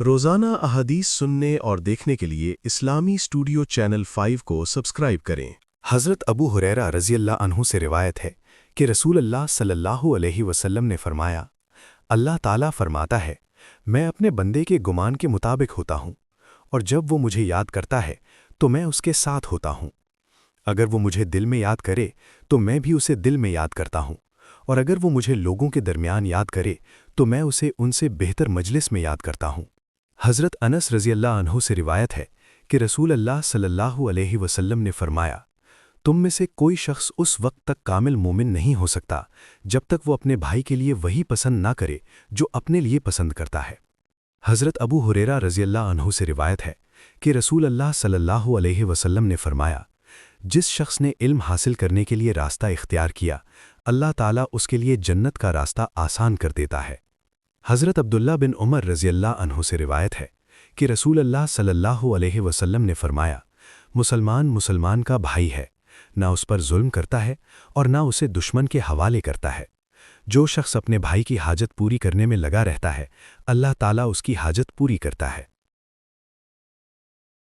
روزانہ احادیث سننے اور دیکھنے کے لیے اسلامی اسٹوڈیو چینل 5 کو سبسکرائب کریں۔ حضرت ابو ہریرہ رضی اللہ عنہ سے روایت ہے کہ رسول اللہ صلی اللہ علیہ وسلم نے فرمایا، اللہ تعالیٰ فرماتا ہے، میں اپنے بندے کے گمان کے مطابق ہوتا ہوں، اور جب وہ مجھے یاد کرتا ہے تو میں اس کے ساتھ ہوتا ہوں۔ اگر وہ مجھے دل میں یاد کرے تو میں بھی اسے دل میں یاد کرتا ہوں، اور اگر وہ مجھے لوگوں کے درمیان یاد کرے تو میں اسے ان سے بہتر مجلس میں یاد کرتا ہوں۔ حضرت انس رضی اللہ عنہ سے روایت ہے کہ رسول اللہ صلی اللہ علیہ وسلم نے فرمایا، تم میں سے کوئی شخص اس وقت تک کامل مومن نہیں ہو سکتا جب تک وہ اپنے بھائی کے لیے وہی پسند نہ کرے جو اپنے لیے پسند کرتا ہے۔ حضرت ابو ہریرہ رضی اللہ عنہ سے روایت ہے کہ رسول اللہ صلی اللہ علیہ وسلم نے فرمایا، جس شخص نے علم حاصل کرنے کے لیے راستہ اختیار کیا، اللہ تعالیٰ اس کے لیے جنت کا راستہ آسان کر دیتا ہے۔ حضرت عبداللہ بن عمر رضی اللہ عنہ سے روایت ہے کہ رسول اللہ صلی اللہ علیہ وسلم نے فرمایا، مسلمان کا بھائی ہے، نہ اس پر ظلم کرتا ہے اور نہ اسے دشمن کے حوالے کرتا ہے۔ جو شخص اپنے بھائی کی حاجت پوری کرنے میں لگا رہتا ہے، اللہ تعالیٰ اس کی حاجت پوری کرتا ہے۔